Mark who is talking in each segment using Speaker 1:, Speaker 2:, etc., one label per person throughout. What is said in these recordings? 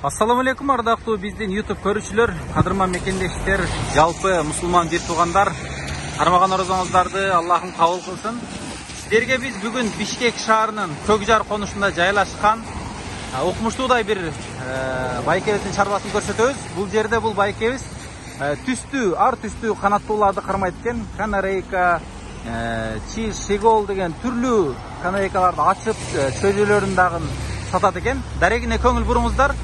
Speaker 1: Assalamu alaikum ардактуу биздин YouTube көрүүчүлөр, кадырман мекендештер, жалпы мусулман бир туугандар, кармаган орозоңуздарды Аллахым кабыл кылсын. Силерге биз бүгүн Бишкек шаарынын Көкжар конушунда жайлашкан окумуштуудай бир байкебиздин чарбасын көрсөтөбүз. Бул жерде бул байкебиз түстүү, ар түстүү канаттууларды кармайт экен. Канарейка, чиш, шегол деген түрлүү канарейкаларды ачып, чөжөлөрүн дагы сатат экен. Дарегине көңүл буруңуздар.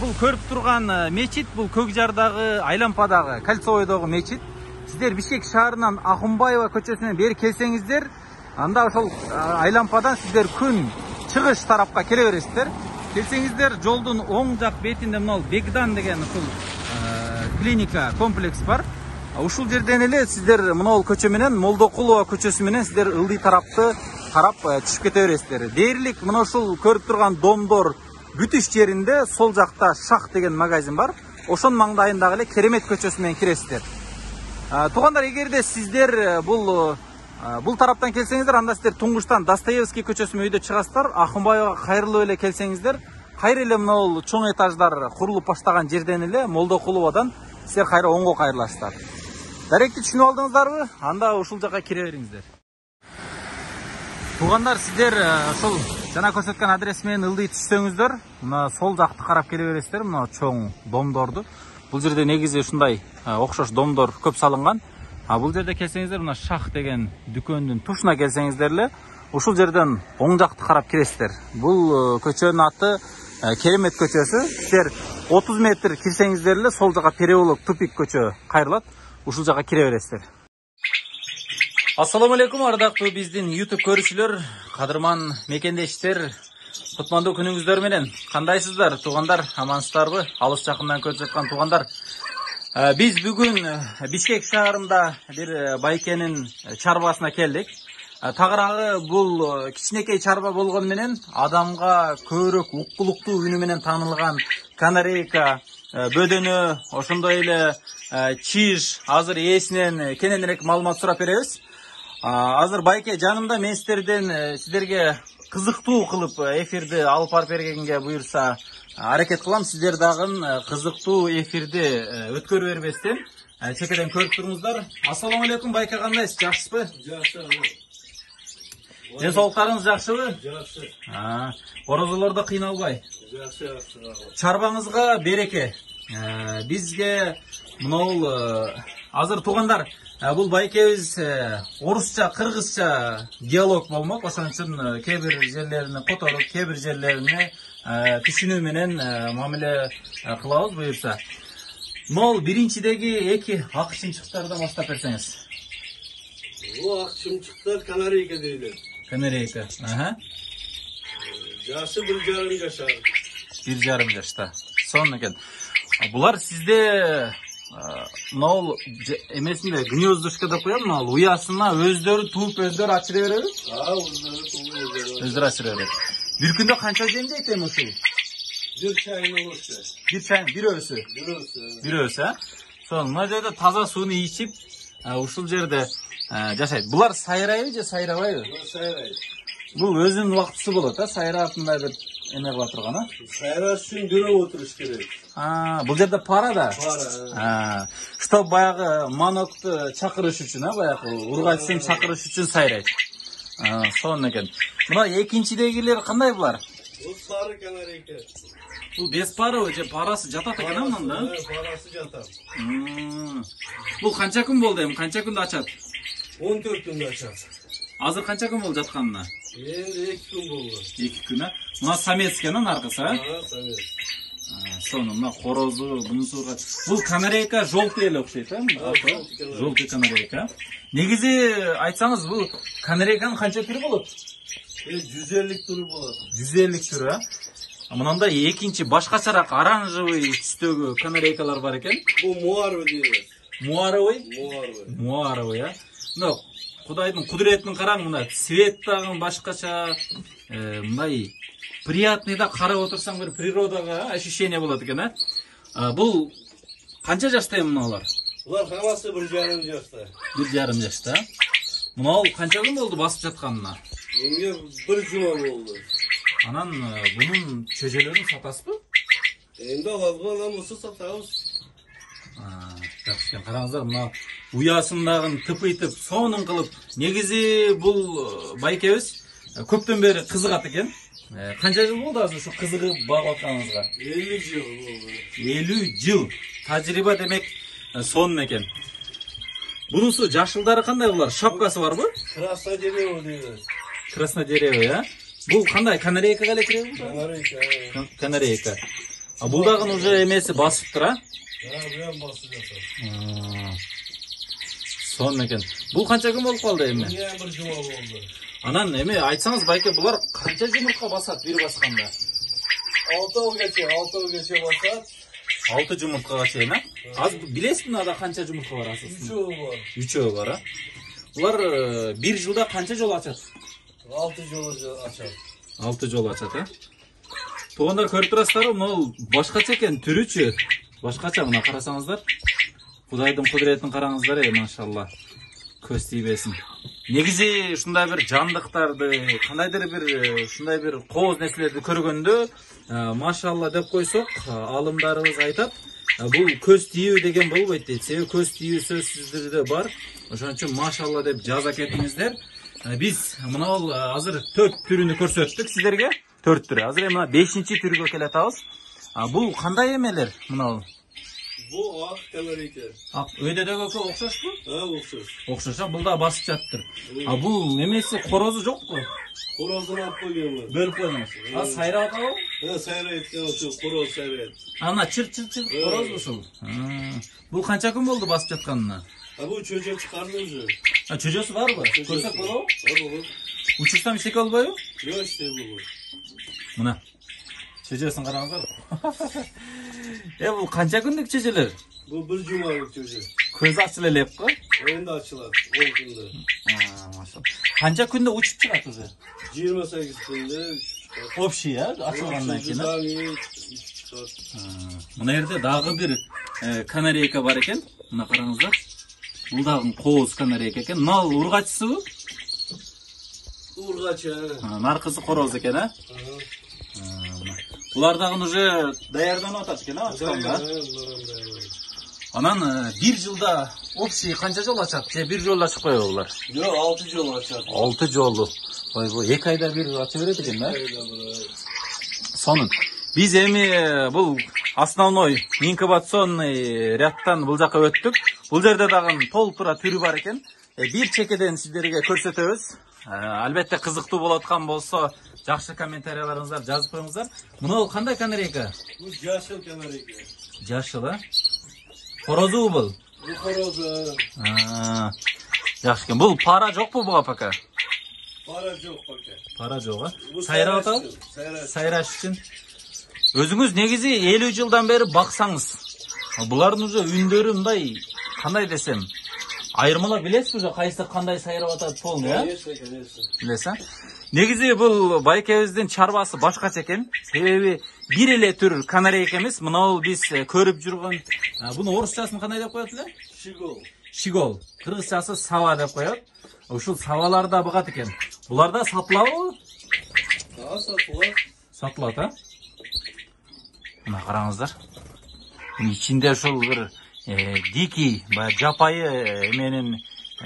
Speaker 1: Бул көрүп турган мечит, бул Көкжардагы, Айлампадагы, Кольцевойдогу мечит. Сиздер Бишкек шаарынан Акунбаева көчөсүнөн бери келсеңиздер, анда ошол Айлампадан сиздер күн чыгыш тарапка келе бересиздер. Келсеңиздер, жолдун оң жак бетинде мына Бегдан деген ушул клиника, комплекс бар. Ушул жерден эле сиздер мына көчө менен Молдокулова көчөсү менен сиздер ылдый тарапты карап түшүп кете бересиздер. Дээрлик мына ушул көрүп турган домдор бүтүш жеринде сол жакта Шах деген магазин бар. Ошонун маңдайындагы эле Керемет көчөсү менен киресиздер. Туугандар, эгерде сиздер бул тараптан келсеңиздер, анда сиздер туңгуштан Достоевский көчөсү менен өйдө чыгасыздар. Акунбаева кайрылып эле келсеңиздер, кайра эле мына чоң этаждар курулуп баштаган жерден эле Молдокуловадан сиздер кайра оңго кайрыласыздар. Даректи түшүнүп алдыңыздарбы? Анда ушул жака кире бериңиздер. Туугандар, сиздер ошол жана көрсөткөн адрес менен ылдый түшсөңүздөр, мына сол жакты карап келе бересиздер, мына чоң домдорду. Бул жерде негизи ушундай окшош домдор көп салынган. Бул жерде келсеңиздер, мына Шах деген дүкөндүн тушуна келсеңиздер эле, ушул жерден оң жакты карап киресиздер. Бул көчөнүн аты Керемет көчөсү. Сиздер 30 метр кирсеңиздер эле сол жака переулок тупик көчө кайрылат. Ушул жака кире бересиздер. Ассаламу алейкум ардактуу биздин YouTube көрүүчүлөр, кадырман мекендештер, кутмандуу күнүңүздөр менен. Кандайсыздар, туугандар? Амансыздарбы? Алыс жакындан көрүп жаткан туугандар. Биз бүгүн Бишкек шаарында бир байкенин чарбасына келдик. Тагыраагы бул кичинекей чарба болгону менен адамга көбүрөөк уккулуктуу үнү менен таанылган канарейка, бөдөнө, ошондой эле чиж азыр ээсинен кененирээк маалымат сурап беребиз. Азыр байке жанымда, мен сиздерге кызыктуу кылып эфирди алып барып бергенге буюрса аракет кылам. Сиздер дагы кызыктуу эфирди өткөрүп бербестен чекеден көрүп туруңуздар. Ассаламу алейкум байке, кандайсыз? Жакшысызбы? Жакшы. Ден соолуктарыңыз жакшыбы? Жакшы. Орозолордо кыйналбай? Жакшы. Чарбаңызга береке. Бизге мынау азыр туугандар, бул байкебиз орусча, кыргызча диалог болмок. Ошон үчүн кээ бир жерлерине которуп, кээ бир жерлерине түшүнүү менен мамиле кылабыз буюрса. Могул биринчидеги эки ак чымчыктардан баштап берсеңиз.
Speaker 2: Бул ак чымчыктар канарейка дейли.
Speaker 1: Канарейка.
Speaker 2: Жашы 1,5 жашар.
Speaker 1: 1,5 жашта. Сонун экен. Булар сизде мынау эмесинде гнездышко деп коем, мына уясына өздөрү тууп өздөрү ачыра береби? Өздөрү ачыра берет. Бир күндө канча жем жейт эми ушул?
Speaker 2: Бир чайын болчу.
Speaker 1: Бир өсө. Сонун, мына жерде таза сууну ичип, ушул жерде жашайт. Булар сайрайбы же сайрабайбы?
Speaker 2: Сайрайт.
Speaker 1: Бул өзүнүн убактысы болот, сайрап мындай бир эме кыла турган,
Speaker 2: Сайраш үчүн дөөлөп отуруш керек.
Speaker 1: Бул жерде пара да?
Speaker 2: Пара.
Speaker 1: Чтоб баягы манокту чакырыш үчүн, баягы ургачтын чакырыш үчүн сайрайт. Сонун экен. Мына экинчидегилер кандай булар?
Speaker 2: Бул сары канарейка.
Speaker 1: Бул без парабы же парасы жатат экен мында?
Speaker 2: Парасы жатат.
Speaker 1: Бул канча күн болду эми? Канча күндө ачат?
Speaker 2: 14 күндө ачат.
Speaker 1: Азыр канча күн болду жатканына?
Speaker 2: Энди 2 күн болду.
Speaker 1: 2 күн, Мына самец экен аркысы,
Speaker 2: Самец.
Speaker 1: Сонун, мына корозу, бунусуга. Бул канарейка желтый эле окшойт, Желтый канарейка. Негизи айтсаңыз, бул канарейканын канча түрү болот?
Speaker 2: 150 түрү болот.
Speaker 1: 150 түрү, Мынандай экинчи башкачараак оранжевый түстөгү канарейкалар бар экен.
Speaker 2: Бул муарвы дейбиз.
Speaker 1: Муаровый, Мына Кудайдын кудуретин караң, мына цвет дагы башкача, мындай приятный да, карап отурсаң бир природага ощущение болот экен, Бул канча жашта эми мыналар?
Speaker 2: Булар хамасы 1,5 жашта.
Speaker 1: 1,5 жашта. Мына канча күн болду басып жатканына?
Speaker 2: Эмне 1 жума болду.
Speaker 1: Анан bunun çöjelerini satasızbı?
Speaker 2: Endi algan olsa satабыз.
Speaker 1: Жақсы екен. Қараңыздар, мына ұясындағын тыпайтып, соның қылып, негізі бұл байкебіз көптен бері қызығат екен. Қанша жыл болды азыр şu қызығып бағып атқаныңызға?
Speaker 2: 50 жыл болды.
Speaker 1: 50 жыл. Тәжірибе демек соның екен. Бұнысы жашылдары қандай бұлар? Шапкасы бар бұл?
Speaker 2: Красное дерево дейді.
Speaker 1: Красное дерево, я? Бұл қандай? Канарейкаға әлі кіреді бұл?
Speaker 2: Канарейка.
Speaker 1: Канарейка. Бұлдағын уже емесі басып тұр,
Speaker 2: Бұян басып жатыр.
Speaker 1: Соның екен. Бұл қанша күн болып қалды еме?
Speaker 2: Bir жұма болды.
Speaker 1: Анан эме айтсаңыз байке бұлар қанша жұмыртқа басады бир басқанда?
Speaker 2: 6 гече басат.
Speaker 1: 6 жұмыртқаға шейін, а? Аз билесіз мынада қанша жұмыртқа бар асысын?
Speaker 2: 3
Speaker 1: бар, а? Бұлар bir жылда қанша жол açады?
Speaker 2: 6 жол açады.
Speaker 1: 6 жол açады, а? Туғандар көріп тұрасыздар, мынау башқаша екен, түрүчү. Башқаша мына қарасаңыздар. Құдайдың құдіретін қараңыздар, машалла. Көз тибесін. Негізі шундай бір жандықтарды, қандайдыр бір шундай бір қоз нәрселерді көргенде, машалла деп қойсақ, алымдарымыз айтады, бұл көз тию деген болбойт дейді. Себебі көз тию сөзсіздерде бар. Ошон үчүн машалла деп жаза кетиңиздер. Біз мынау азыр 4 түрүнү көрсөттүк сіздерге. 4 түрі. Азыр мына 5-чи түргө келе атабыз. Бұл қандай емелер мынау?
Speaker 2: Bu ақ канарейка.
Speaker 1: Өйдедегі оқшаш бұл?
Speaker 2: Оқшаш.
Speaker 1: Оқшаш, бұл да басып жаттыр. Бұл немесі қорозы жоқ қой?
Speaker 2: Қорозын алып қойген.
Speaker 1: Бөліп қойыңыз. Сайра атау?
Speaker 2: Сайра еткен осы қороз сайра ет.
Speaker 1: Ана чыр қороз бұл. Бұл қанша күн болды басып жатқанына?
Speaker 2: Бұл чөже шығарды өзі.
Speaker 1: Чөжесі бар ба? Көрсек болау?
Speaker 2: Бар.
Speaker 1: Учурсам іштеке олбайы?
Speaker 2: Жоқ, іште бұл.
Speaker 1: Мұна. Чөжесін қараңыздар. Бұл қанша күндік чөжелер?
Speaker 2: Бұл 1 жұмалық чөже.
Speaker 1: Көзі ашылы леп қой?
Speaker 2: Енді ашылады, 10 күнді.
Speaker 1: Қанша күнде ұшып шығады уже?
Speaker 2: 28 күнде.
Speaker 1: Общий, ашылғаннан кейін. Мұна ерде дағы бір канарейка бар екен. Мұна қараңыздар. Бұл дағын қоз канарейка екен. Мынау ұрғачысы бұл?
Speaker 2: Ұрғачы.
Speaker 1: Нарқысы қороз екен, а? Бұлардағын уже даярдан атады екен, а? Анан 1 жылда общий қанша жол açады? Же 1 жолда шықпай олар?
Speaker 2: Жоқ, 6 жол açады.
Speaker 1: 6 жолы. Ой, 2 айда бір ача береді екен, да? Сонын. Біз эми бұл основной инкубационный рядтан бұл жаққа өттік. Бұл жерде дағын толтыра түрі бар екен. Bir çekeden sizlerге көрсөтөбүз. Албетте қызықты болатқан болса, жақсы комментарияларыңыздар жазып қойыңыздар. Мынау қандай канарейка?
Speaker 2: Bu жашыл канарейка.
Speaker 1: Жашыл, а? Хорозу бұл?
Speaker 2: Bu хорозу.
Speaker 1: Жақсы екен. Бұл пара жоқ бұл бұға пока?
Speaker 2: Пара жоқ пока.
Speaker 1: Пара жоқ, а?
Speaker 2: Bu
Speaker 1: Сайра атал? Сайраш үшін. Өзіңіз негізі 50 жылдан бері бақсаңыз. Бұлардың уже үндері мындай, қандай десем, айырмалап білесіз уже қайсы қандай сайрап атады полный, а? Білесіз, а? Негізі бұл байкебіздің чарбасы башқаша екен. Себебі бір еле түр канарейка емес, мынау біз көріп жүрген. Бұны орысшасын қандай деп қояды?
Speaker 2: Шигол.
Speaker 1: Шигол. Қырғызшасы сава деп қояды. Ушул саваларда бұғат екен. Бұларда сатылау?
Speaker 2: Сатылады.
Speaker 1: Сатылады, а? Мына қараңыздар. İçinde ушул бір дикий, жапайы менің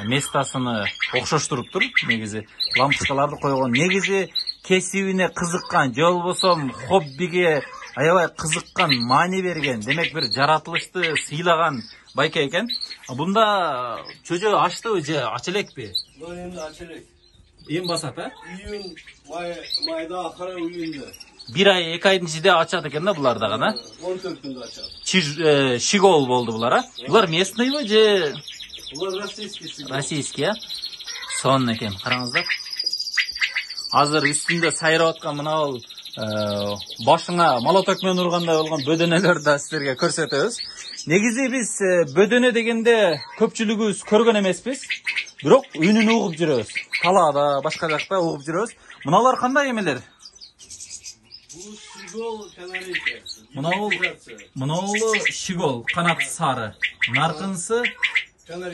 Speaker 1: местасыны оқшаштырып тұр, негізі. Лампочкаларды қойған. Негізі кесибине қызыққан, же болбосом хоббиге аябай қызыққан, мани берген, демек бір жаратылышты сыйлаған байка екен. Бұнда чөжө аштыбы же ачелек пе?
Speaker 2: Бұл енді ачелек.
Speaker 1: Ем басат, а?
Speaker 2: Июн, майда ақыры июнда.
Speaker 1: 1 ай 2 айдың ішінде açады екен да бұларда ғана.
Speaker 2: 14 күнде açады.
Speaker 1: Шигол болды бұлар, а? Бұлар местный бі же?
Speaker 2: Бұлар российский.
Speaker 1: Российский, а? Сонын екен, қараңыздар. Азыр үстінде сайрап атқан мынау башыңа молотокмен ұрғандай болған бөдөнелерді сіздерге көрсетеміз. Негізі біз бөдөне дегенде көпчілігіміз көрген емеспіз. Бирок үнін угуп жүрөбүз. Талаада, башка жакта угуп жүрөбүз. Мыналар кандай эмелер?
Speaker 2: Бул шигол канарейка.
Speaker 1: Мынау шигол, канат сары. Наркынсы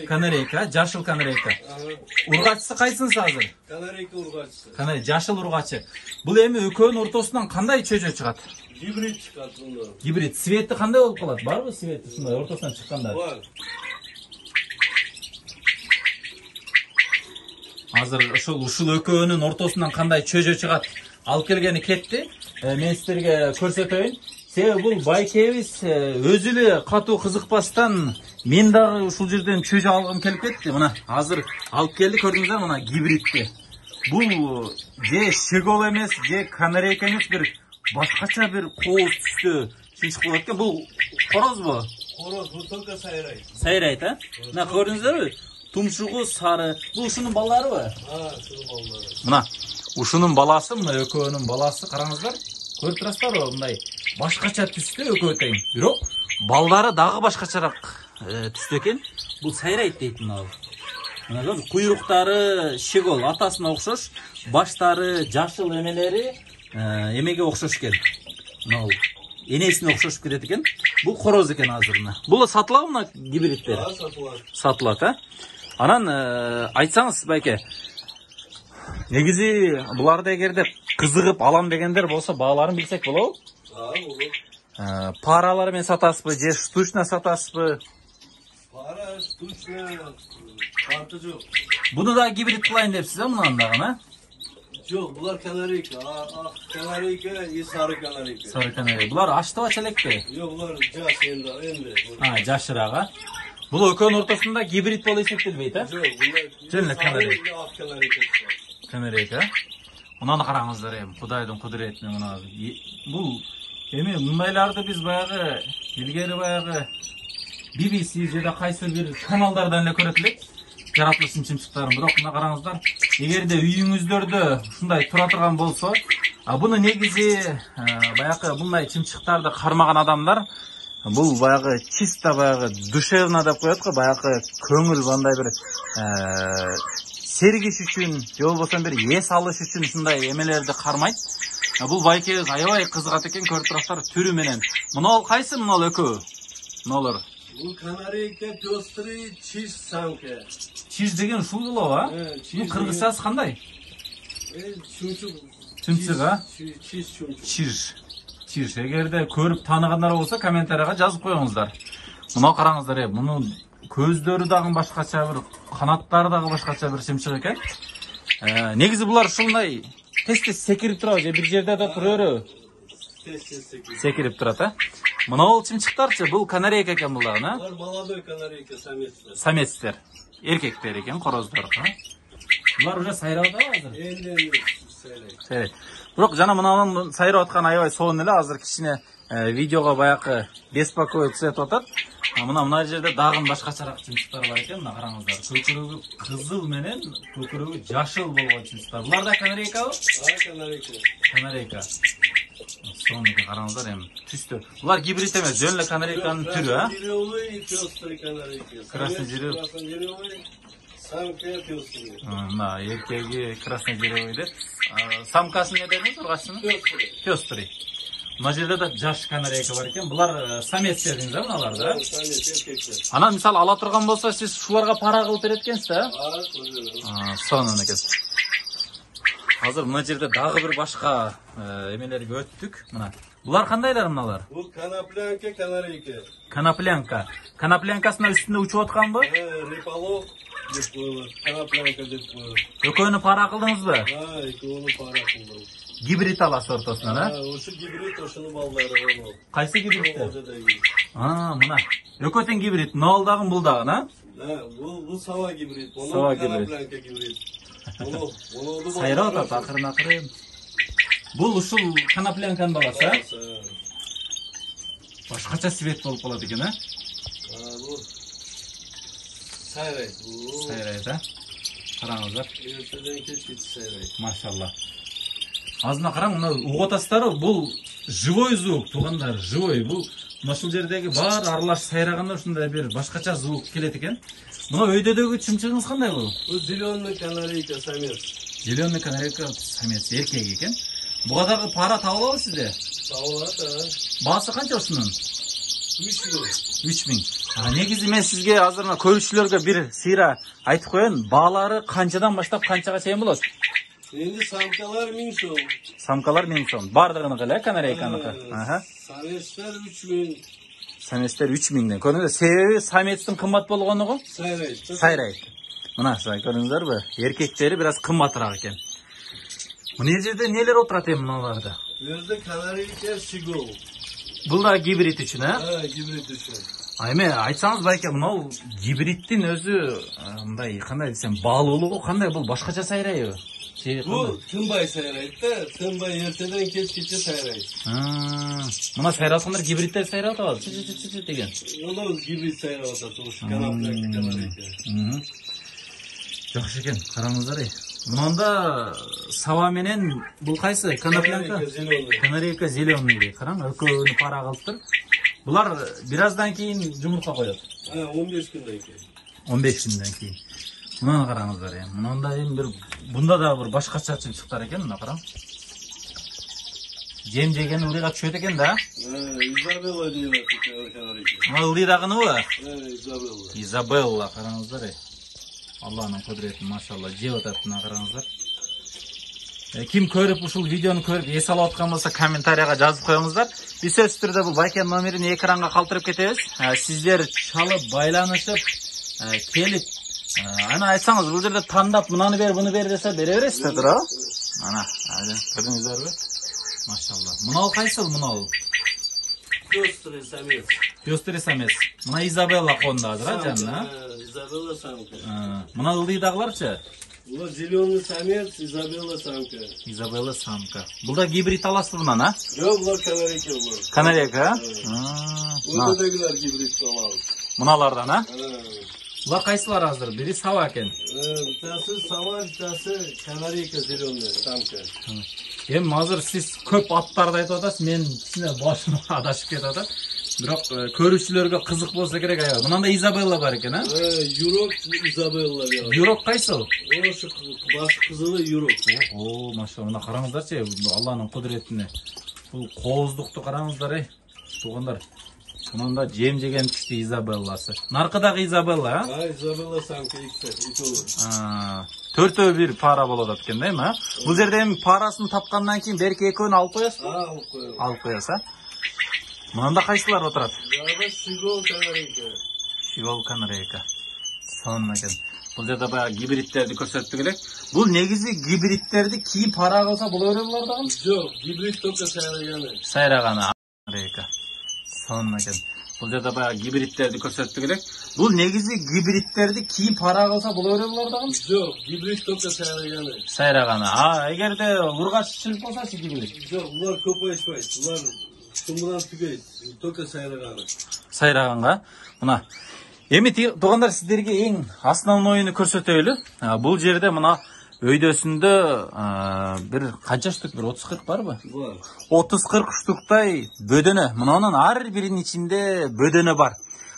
Speaker 1: Kanareyka, жашыл канарейка. Ургачысы кайсынысы азыр?
Speaker 2: Kanareyka urgaçısı.
Speaker 1: Kanarey, жашыл ургачы. Бул эми экөөнүн ортосунан кандай чөжө чыгат?
Speaker 2: Hibrit çıkart bunu.
Speaker 1: Гибрид. Свети кандай болуп калат? Барбы свети ушундай ортосунан чыкканда?
Speaker 2: Var.
Speaker 1: Азыр ушул экөөнүн ортосунан кандай чөжө чыгат? Алып келгени кетти. Мен силерге көрсөтөйүн. Себеби бул байкебиз өзү эле катуу кызыкпастан мен дагы ушул жерден чөжө алгым келип кетти. Мына азыр алып келди, көрдүңүздөр, мына гибридти. Бул же шегол эмес, же канарейка эмес, бир башкача бир кооз түстө чычык болот экен. Бул корозбу?
Speaker 2: Horoz bu только sayrayt.
Speaker 1: Сайрайт, а? Мына көрдүңүздөрбү? Тумшугу сары. Бул ушунун балдарыбы?
Speaker 2: Şunun balları.
Speaker 1: Мына ушунун баласы, мына экөөнүн баласы, караңыздар. Көрүп турасыздарбы? Мындай башкача түстө экөө тең. Бирок балдары дагы башкачараак түстө экен. Бул сайрайт дейт мына. Мына көрүңүз, куйруктары шегол, атасына окшош, баштары жашыл, эмелери эмеге окшош экен. Мына энесине окшошуп кетет экен. Бул короз экен азыр мына. Бул сатылабы мына гибридтер?
Speaker 2: Satılır.
Speaker 1: Сатылат, а? Анан айтсаңыз, байке, негизи буларды эгерде кызыгып алам дегендер болсо бааларын билсек болобу?
Speaker 2: Olur.
Speaker 1: Паралар менен сатасызбы, же штучно сатасызбы?
Speaker 2: Para, штучно, farkı yok.
Speaker 1: Буну да гибрид кылайын депсиз, а мунан дагы, а?
Speaker 2: Yok, bunlar kanareyka. Kanareyka, sarı kanareyka.
Speaker 1: Сары канарей. Булар аштыбача элекпи?
Speaker 2: Yok, bunlar jas endi.
Speaker 1: Жашыраак, а? Бул экөөнүн ортосунда гибрид болуп эсептелбейт, а?
Speaker 2: Yok, bunlar
Speaker 1: Жөн эле канарей.
Speaker 2: ak kanareyka.
Speaker 1: Канарейка. Мунаны караңыздар эми, Кудайдын кудуретине мына. Бул эми мындайларды биз баягы илгери баягы BBC же да кайсы бир каналдардан эле көрөт элек. Жаратылыштын чымчыктарын. Бирок мына караңыздар, эгерде үйүңүздөрдө ушундай тура турган болсо, буну негизи баягы мындай чымчыктарды кармаган адамдар бул баягы чисто баягы душевно деп коет го, баягы көңүл мындай бир сергиш үчүн, же болбосо бир эс алыш үчүн ушундай эмелерди кармайт. Бул байкебиз аябай кызыгат экен, көрүп турасыздар, түрү менен. Мына кайсы, мына экөө? Мыналар.
Speaker 2: Bu kanareyka, pёстрый, чиз самка.
Speaker 1: Чиз деген ушул болобу, а? Бул кыргызчасы кандай?
Speaker 2: Чумчук.
Speaker 1: Чымчык, а?
Speaker 2: Чиз чумчук.
Speaker 1: Чиж. Эгерде көрүп тааныгандар болсо комментарийга жазып коюңуздар. Мына караңыздар, мунун көздөрү дагы башкача бир, канаттары дагы башкача бир чымчык экен. Негизи булар ушундай тез-тез секирип турабы, же бир жерде да тура береби? Секирип турат, а? Мына бул чымчыктарчы, бул канарейка экен бул дагы, а?
Speaker 2: Bunlar молодой канарейка, самецler.
Speaker 1: Самецтер, эркектер экен, короздор, а? Булар уже сайрап атабы азыр?
Speaker 2: Endi sayrayt.
Speaker 1: Бирок жана мынанын сайрап атканы аябай сонун эле, азыр кичине видеого баягы беспокоить этип атат. Мына жерде дагы башкачараак чымчыктар бар экен, мына караңыздар. Көкүрөгү кызыл менен көкүрөгү жашыл болгон чымчыктар. Булар да канарейкабы?
Speaker 2: Канарейка.
Speaker 1: Канарейка. Сонуга караңыздар эми түстө. Булар гибрид эмес, жөн эле канарейканын түрү, а?
Speaker 2: Красноперёвый, пёстрый канарейка.
Speaker 1: Краснодеревый.
Speaker 2: Самка пёстрый.
Speaker 1: Мына эркеги краснодеревый деп. Самкасы не дедиңиз, ургачынын? Пёстрый. Мына жерде да жаш канарейка бар экен. Булар самец дедиңиз, а мыналар да?
Speaker 2: Самец, эркектер.
Speaker 1: Анан мисалы ала турган болсо, сиз ушуларга пара кылып берет экенсиз, а? Сонун экен. Азыр мына жерде дагы бир башка эмелерге өттүк. Мына. Булар кандайлар мыналар?
Speaker 2: Бул коноплянка, канарейка.
Speaker 1: Коноплянка. Коноплянкасынын үстүндө учуп атканбы?
Speaker 2: Репалок деп коет, коноплянка деп коет.
Speaker 1: Экөөнү пара кылдыңызбы?
Speaker 2: Экөөнү пара кылдым.
Speaker 1: Гибрид аласыз ортосунан, а?
Speaker 2: Ошо гибрид, ошонун балдары болот.
Speaker 1: Кайсы гибридтер? Мына. Экөө тең гибрид. Нол дагы, бул дагы, а?
Speaker 2: Бул сава гибрид.
Speaker 1: Сава гибрид.
Speaker 2: Коноплянка гибрид.
Speaker 1: Сайрап атат акырын. Бул ушул коноплянканын баласы, а? Башкача свет болуп калат экен, а?
Speaker 2: Бул сайрайт.
Speaker 1: Сайрайт, а? Караңыздар.
Speaker 2: Эртеден кечке сайрайт.
Speaker 1: Машалла. Азына караң, мына угуп атасыздарбы? Бул живой звук, туугандар, живой. Бул ушул жердеги бар аралаш сайраганда ушундай бир башкача звук келет экен. Мына өйдөдөгү чымчыгыңыз кандай бул?
Speaker 2: Бул зеленый канарейка, самец.
Speaker 1: Зеленый канарейка, самец, эркек экен. Буга дагы пара табылабы сизде?
Speaker 2: Табылат,
Speaker 1: Баасы канча ушунун? 3000. Негизи мен сизге азыр көрүүчүлөргө бир сыйра айтып коеюн. Баалары канчадан баштап канчага чейин болот?
Speaker 2: Endi samkalar 1000 so'm.
Speaker 1: Самкалар 1000 сом. Бардыгыныкы эле канарейканыкы.
Speaker 2: Samesler 3000.
Speaker 1: Самецтер 3000ден. Көрдүңүздөр, себеби самецтин кымбат болгону го? Сайрайт. Мына сай көрдүңүздөрбү? Эркектери бир аз кымбатыраак экен. Мына жерде нелер отурат эми мыналарда?
Speaker 2: Bu yerda kanariyka sigol.
Speaker 1: Бул да гибрид үчүн,
Speaker 2: Gibrit üçün.
Speaker 1: Эми айтсаңыз байке, мынау гибридтин өзү мындай кандай десем, баалуулугу кандай? Бул башкача сайрайбы?
Speaker 2: Bu tınbay sayraydı da, tınbay erteden keçe sayraydı.
Speaker 1: Мына сайраткандар гибридтер сайрап атабы? Деген.
Speaker 2: Onu gibrit sayraydı atılmış. Kanaplardı kanariyka.
Speaker 1: Жакшы экен, караңыздар. Мында саба менен бул кайсы? Коноплянка? Канарейка зеленый. Караң, экөөнү пара кылыптыр. Булар бир аздан кийин жумуртка коёт.
Speaker 2: 15 күндөн кийин.
Speaker 1: 15 күндөн кийин. Мына караңыздар. Мында эми бир бунда да бир башкача чыптар экен, мына караң. Жем жеген ылдыйга түшөт экен да?
Speaker 2: Изабелла дейт канарийка.
Speaker 1: Мына ылдыйдагыныбы?
Speaker 2: Изабелла.
Speaker 1: Изабелла, караңыздар. Аллахның құдіреті, машалла, жеп атат, мына қараңыздар. Ким көріп, ушул видеоны көріп, эс алып аткан болса, комментарияга жазып коюңуздар. Биз сөзсүз түрдө бул байкен номерин экранга калтырып кетебиз. Сиздер чалып, байланышып, келип, ана айтсаңыз, бул жерде тандап, мынаны бер, буну бер десе бере бересиздер, туурабы? Ана, көрдүңүздөрбү? Машалла. Мынау кайсыл, мынау?
Speaker 2: Пёстрый самец.
Speaker 1: Пёстрый самец. Мына Изабелла конду азыр, жанына.
Speaker 2: Изабелла самка.
Speaker 1: Мына ылдыйдагыларчы?
Speaker 2: Bu zilonlu samец, Изабелла самка.
Speaker 1: Изабелла самка. Бул да гибрид аласыз мынан, а?
Speaker 2: Yok, bunlar kanariyka bunlar.
Speaker 1: Канарейка,
Speaker 2: Buradakiler gibrit alabız.
Speaker 1: Мыналардан, а? Булар кайсылар азыр? Бири саба экен.
Speaker 2: Bir tanesi sava, bir tanesi kanariyka zilonlu samka.
Speaker 1: Эми азыр сиз көп аттарды айтып атасыз, мен кичине башым адашып кетип атат. Бирок көрүүчүлөргө кызык болсо керек аябай. Мынанда Изабелла бар экен, а?
Speaker 2: Юрок Изабелла.
Speaker 1: Юрок кайсыл?
Speaker 2: Ошо баш кызылы юрок.
Speaker 1: О, машалла, мына караңыздарчы, Алланын кудуретине. Бул кооздукту караңыздар, туугандар. Мынанда жем жеген түштү Изабелласы. Наркыдагы Изабелла, а?
Speaker 2: Изабелла самка икisi olur.
Speaker 1: Төртөө бир пара болот экен да, эми? Бул жерде эми парасын тапкандан кийин берки экөөнү алып коесуз?
Speaker 2: Алып коебуз.
Speaker 1: Алып коесуз, а? Мында кайсылар отурат?
Speaker 2: Burada sigol kanariyka.
Speaker 1: Sigol kanareyка. Сонун экен. Бул жерде баягы гибридтерди көрсөттүк элек. Бул негизи гибридтерди кийин пара кылса боло береби булар дагы?
Speaker 2: Yok, gibrit только sayragаны.
Speaker 1: Сайраганы канарейка. Сонун экен. Бул жерде баягы гибридтерди көрсөттүк элек. Бул негизи гибридтерди кийин пара кылса боло береби булар дагы?
Speaker 2: Yok, gibrit только sayragаны.
Speaker 1: Сайраганы. Эгерде ургач чыгып калсачы гибрид?
Speaker 2: Yok, bunlar kopayışmayız. Bunlar тумбудан түгөйт. Только sayragаны.
Speaker 1: Сайраганга. Мына эми туугандар сиздерге эң основнойуну көрсөтөлү. Бул жерде мына өйдөсүндө бир канча штук, бир 30-40 барбы?
Speaker 2: Бар.
Speaker 1: 30-40 штуктай бөдөнө. Мынанын ар биринин ичинде бөдөнө бар.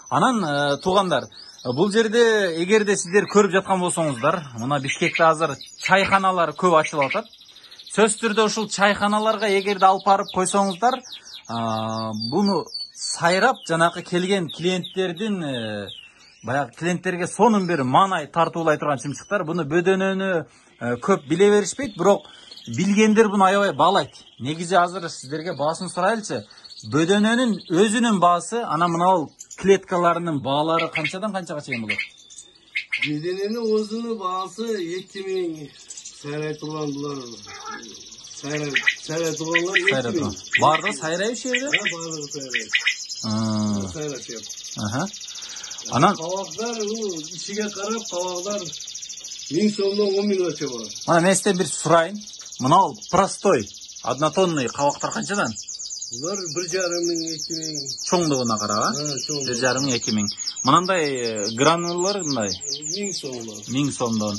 Speaker 1: Анан туугандар, бул жерде эгерде сиздер көрүп жаткан болсоңуздар, мына Бишкекте азыр чайханалар көп ачылып атат. Сөзсүз түрдө ушул чайханаларга эгерде алып барып койсоңуздар, буну сайрап жанакы келген клиенттердин баягы клиенттерге сонун бир маанай тартуулай турган чымчыктар. Буну бөдөнөнү көп биле беришпейт, бирок билгендер буну аябай баалайт. Негизи азыр сиздерге баасын сурайлычы. Бөдөнөнүн өзүнүн баасы, ана мынау клеткаларынын баалары канчадан канчага чейин болот?
Speaker 2: Bedeninin özünün bağısı 2000 sayraytılan bunlar. Sayraytılanlar 2000.
Speaker 1: Barda sayrayı şeydi?
Speaker 2: Ha, barda sayrayı. Sayrayı yap.
Speaker 1: Anan.
Speaker 2: Kavaklar, içine karab kavaklar 1000 so'mdan 10.000 gacha var.
Speaker 1: Mana men sizden bir surayın. Mınau prostoy, однотонный kavaklar kançadan?
Speaker 2: Bunlar 1.5 2000.
Speaker 1: Çoğunluğuna qaraba?
Speaker 2: Ha, çoğunluğuna.
Speaker 1: 1.5 2000. Mınanday granullar mınday?
Speaker 2: 1000 so'mdan.
Speaker 1: 1000 so'mdan.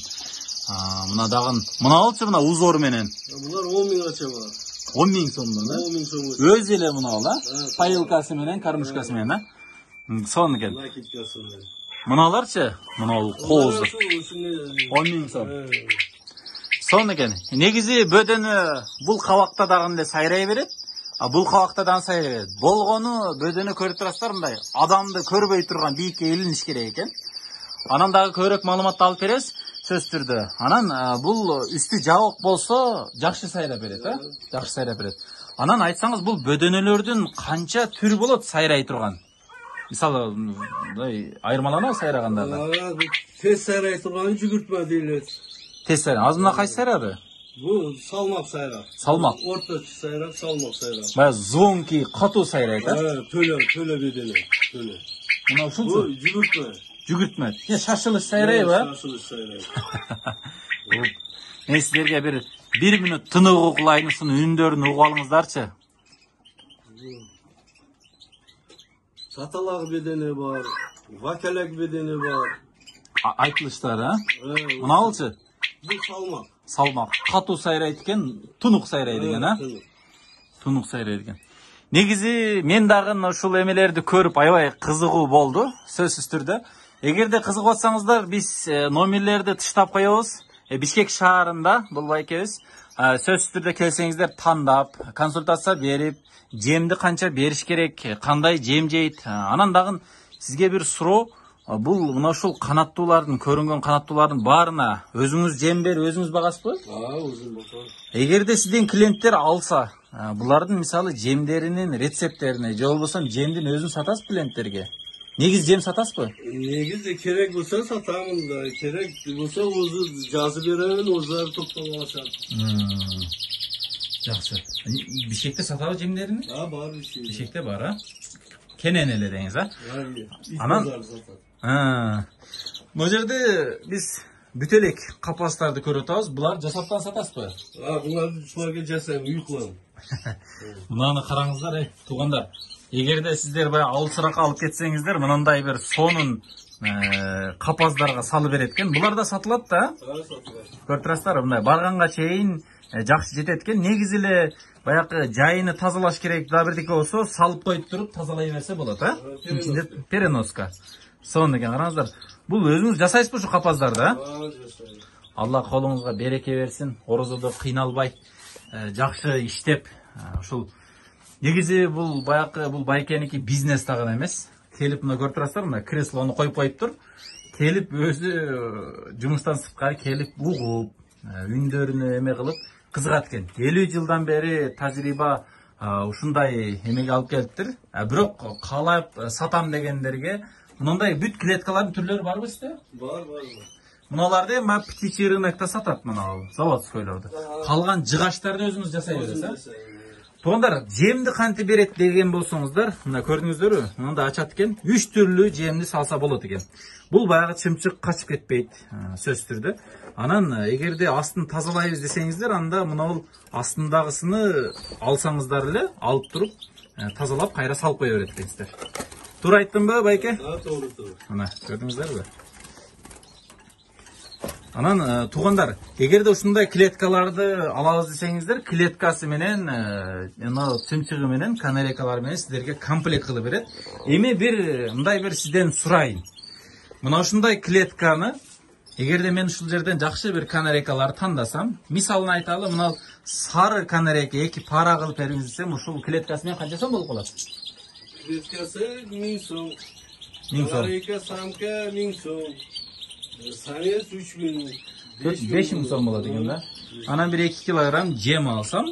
Speaker 1: Mına dağın. Mına olsa mına uzor menen.
Speaker 2: Bunlar 10.000 gacha var.
Speaker 1: 10.000 so'mdan, ha?
Speaker 2: 10.000 so'm.
Speaker 1: Öz ele mına ola. Payılkası menen, karmışkası menen, ha? Son eken. Mınalarçı? Mına ol qoğuzdu. 10.000 so'm. Son eken. Negizi bödөнү bul kavakta dağın ele sayray beret. Бул кабактадан сайрайт. Болгону бөдөнү көрүп турасыздар мындай. Адамды көрбөй турган бийикке илиниш керек экен. Анан дагы көбүрөөк маалыматты алып беребиз сөз түрдө. Анан бул үстү жабык болсо жакшы сайрап берет, Жакшы сайрап берет. Анан айтсаңыз бул бөдөнөлөрдүн канча түрү болот сайрай турган? Мисалы, мындай айырмаланабы сайрагандарды?
Speaker 2: Тез сайрай турган жүгүртмө дейлет.
Speaker 1: Тез сайрай. Азыр мына кайсы сайрады?
Speaker 2: Bu salmak sayrak.
Speaker 1: Salmak.
Speaker 2: Orta sayrak, salmak sayrak.
Speaker 1: Baya zonki, katı sayrak ha?
Speaker 2: Töle bedeni. Töle.
Speaker 1: Buna
Speaker 2: Bu
Speaker 1: usulcu?
Speaker 2: cügürtme.
Speaker 1: Cügürtme. Ya şaşılış sayrak var.
Speaker 2: Şaşılış sayrak.
Speaker 1: Men sizlerge bir minut tınık okulayınızın ündörünü oku alыңыздарчы.
Speaker 2: Satalak bedeni var. Vakelek bedeni var.
Speaker 1: Айтылыштар, ha? Mına alçı?
Speaker 2: Bu salmak.
Speaker 1: Salmak. Katı sayrak eken, tunuk sayrak eken, ha? Tunuk sayrak eken. Негизи мен дагы ушул эмелерди көрүп аябай кызыгуу болду, сөзсүз түрдө. Эгерде кызыгып атсаңыздар, биз номерлерди тыштап коебуз. Бишкек шаарында бул байкебиз. Сөзсүз түрдө келсеңиздер тандап, консультация берип, жемди канча бериш керек, кандай жем жейт. Анан дагы сизге бир суроо, бул мына ушул канаттуулардын, көрүнгөн канаттуулардын баарына өзүңүз жем берип, өзүңүз багасызбы?
Speaker 2: Өзүм багам.
Speaker 1: Эгерде сизден клиенттер алса, булардын мисалы жемдеринин рецепттерине, же болбосо жемдин өзүн сатасыз клиенттерге? Негиз жем сатасызбы?
Speaker 2: Негизи керек болса сатамын да, керек болса өзү жазып беремин, өзүлөр топтоп алышат.
Speaker 1: Жакшы. Бишкекте сатабы жемдерини?
Speaker 2: Бар бишек.
Speaker 1: Бишекте бар, а? Кенен эле деңиз, а?
Speaker 2: Анан
Speaker 1: Бул жерде биз бүт элек капастарды көрүп атабыз. Булар жасаптан сатасызбы?
Speaker 2: Буларды силерге жасайм, үй кылам.
Speaker 1: Мынаны караңыздар, туугандар. Эгерде сиздер баягы алысыраакка алып кетсеңиздер, мындай бир сонун капаздарга салып берет экен. Булар да сатылат да?
Speaker 2: Сатылат.
Speaker 1: Көрүп турасыздар, мындай барганга чейин жакшы жетет экен. Негизи эле баягы жайыны тазалаш керек, да бирдеке болсо салып коюп туруп тазалай берсе болот, а? Ичинде переноска. Сонун экен, караңыздар. Бул өзүңүз жасайсызбы ушу капаздарды, а?
Speaker 2: Жасайм.
Speaker 1: Алла колуңузга береке берсин, орозодо кыйналбай, жакшы иштеп, ушул негизи бул баягы бул байкеники бизнес дагы эмес. Келип мына көрүп турасыздар, мына креслону коюп коюптур. Келип өзү жумуштан сырткары келип угуп, үндөрүнө эме кылып кызыгат экен. 50 жылдан бери тажрыйба ушундай эмеге алып келиптир. Бирок каалап сатам дегендерге мындай бүт клеткалардын түрлөрү барбы сизде? Бар. Мыналарды птичий рынокто сатат, мына заводскойлорду. Калган жыгачтарды өзүңүз жасай бересиз, а? Туугандар, жемди кантип берет деген болсоңуздар, мына көрдүңүздөрбү? Мында ачат экен, 3 түрлүү жемди салса болот экен. Бул баягы чымчык качып кетпейт, сөз түрдө. Анан эгерде астын тазалайбыз десеңиздер, анда мына бул астындагысыны алсаңыздар эле, алып туруп, тазалап кайра салып кое берет экенсиздер. Туура айттымбы, байке?
Speaker 2: Туура.
Speaker 1: Мына көрдүңүздөрбү? Анан туугандар, эгерде ушундай клеткаларды алабыз десеңиздер, клеткасы менен, чымчыгы менен, канарейкалары менен сиздерге комплект кылып берет. Эми мындай бир сизден сурайын. Мына ушундай клетканы, эгерде мен ушул жерден жакшы бир канарейкаларды тандасам, мисалын айталы, мына сары канарейка 2 пара кылып бериңиз десем, ушул клеткасы менен канча сом болуп калат?
Speaker 2: Клеткасы 1000 сом.
Speaker 1: 1000 сом.
Speaker 2: Канарейка самка 1000 сом. Самец 3000.
Speaker 1: 5000 сом болот экен да. Анан бир 2 килограмм жем алсам,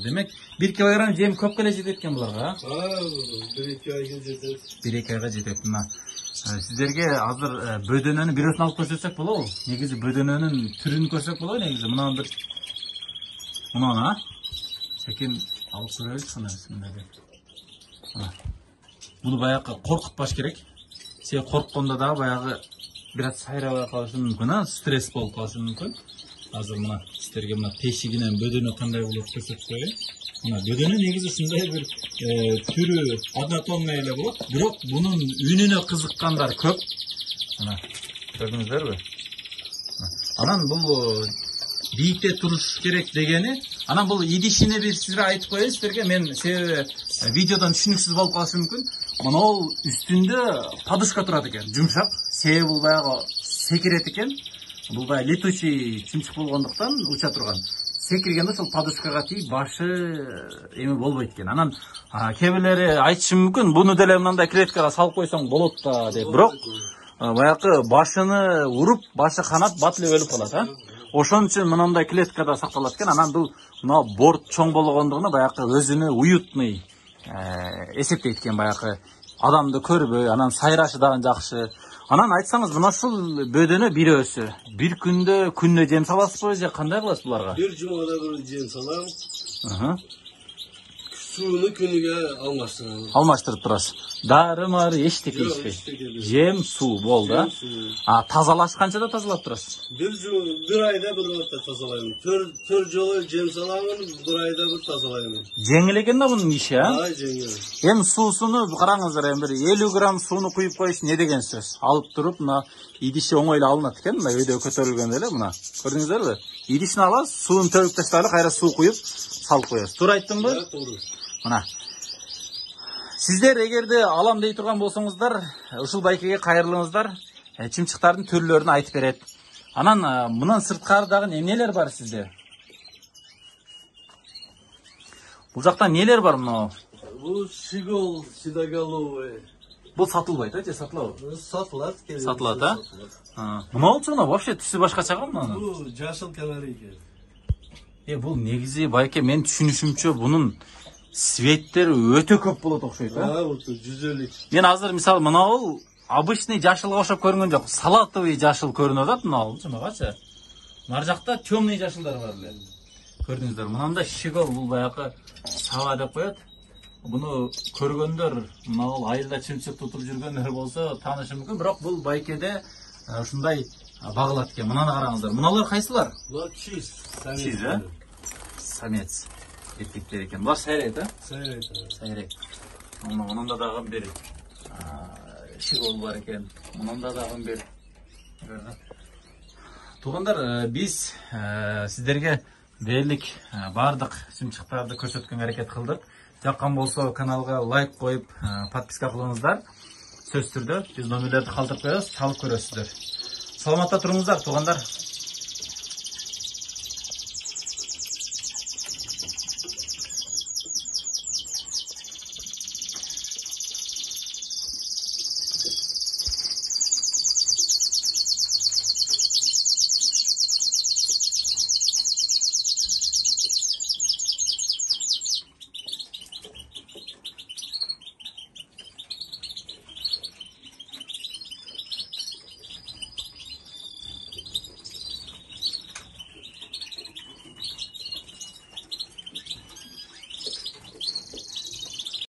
Speaker 1: демек 1 килограмм жем көп келе жетет экен буларга.
Speaker 2: 1-2 айга жетет.
Speaker 1: 1-2 айга жетет. Мына сиздерге азыр бөдөнөнүн бирөөсүн алып көрсөтсөк болобу? Негизи бөдөнөнүн түрүн көрсөк болобу негизи. Мына бир мына секин алып көрөлүк кандай. Буну баягы коркутпаш керек. Сен корккондо да баягы бираз сайрабай калышы мүмкүн, стресс болуп калышы мүмкүн. Азыр мына сиздерге мына тешигинен бөдөнө кандай болот көрсөтүп коеюн. Мына бөдөнө негизи ушундай бир түрү однотонный эле болот, бирок бунун үнүнө кызыккандар көп. Мына көрдүңүздөрбү? Анан бул бийикте туруш керек дегени, анан бул идишине бир сизге айтып коеюн сиздерге, мен себеби видеодон түшүнүксүз болуп калышы мүмкүн. Мына бул үстүндө подушка турат экен, жумшак. Себеби бул баягы секирет экен. Бул баягы летучий чымчык болгондуктан уча турган. секиргенде ошол подушкага тийип башы эме болбойт экен. Анан кээ бирлери айтышы мүмкүн, буну деле мындай клеткага салып койсоң болот да деп. Бирок баягы башыны уруп, башы канат, бат эле өлүп калат, Ошон үчүн мындай клеткада сакталат экен. Анан бул мына борт чоң болгондугуна баягы өзүнө уютный эсептейт экен, баягы адамды көрбөй, анан сайрашы дагы жакшы. Анан айтсаңыз, мына ушул бөдөнө бир өзү. Бир күндө жем саласызбы же кандай кыласыз буларга?
Speaker 2: Bir cumada bir jem salam. Suyunu күнүгө алмаштырабыз.
Speaker 1: Алмаштырып турасыз. Дары мары эчтеке ичпейт. Жем, суу болду. Тазалаш канчада тазалап турасыз?
Speaker 2: Bir ayda bir marta tazalayım. Tör жолу жем саламын, bir ayda bir tazalayım.
Speaker 1: Жеңил экен да мунун иши,
Speaker 2: жеңил.
Speaker 1: Эми суусуну караңыздар, эми бир 50 грамм сууну куюп коюш не деген сөз? Алып туруп, мына идиши оңой эле алынат экен, мына өйдө көтөрүлгөндө эле мына. Көрдүңүздөрбү? Идишин аласыз, суун төгүп таштайлы, кайра суу куюп салып коесуз. Туура айттымбы?
Speaker 2: Туура.
Speaker 1: Мына. Сиздер эгерде алам дей турган болсоңуздар, ушул байкеге кайрылыңыздар. Чымчыктардын түрлөрүн айтып берет. Анан мындан сырткары дагы эмнелер бар сизде? Бул жакта нелер бар мына?
Speaker 2: Бул шигол, сидаголовый.
Speaker 1: Бул сатылбайт, же сатылабы?
Speaker 2: Сатылат.
Speaker 1: Сатылат, Мына болчу мына вообще түсү башкача го мына.
Speaker 2: Бул жашыл канарейка.
Speaker 1: Бул негизи байке мен түшүнүшүмчө бунун светтери өтө көп болот окшойт,
Speaker 2: вот 150.
Speaker 1: Мен азыр мисалы мына бул обычный жашылга окшоп көрүнгөн жок. Салатовый жашыл көрүнүп атат мына бул, чынагачы. Нар жакта темный жашылдар бар эле. Көрдүңүздөр, мынанда шигол бул баягы саба деп коет. Буну көргөндөр, мына бул айылда чымчык тутуп жүргөндөр болсо таанышы мүмкүн, бирок бул байкеде ушундай багылат экен. Мынаны караңыздар. Мыналар кайсылар?
Speaker 2: Бул чиз.
Speaker 1: Чиз, самец. Эркектер экен. Булар сайрайт, Сайрайт. Мында дагы бир шигол бар экен. Мында дагы бир. Туугандар, биз сиздерге дээрлик бардык чымчыктарды көрсөткөнгө аракет кылдык. Жаккан болсо каналга лайк коюп, подписка кылыңыздар. Сөзсүз түрдө биз номерлерди калтырып коебуз, чалып көрөсүздөр. Саламатта туруңуздар, туугандар.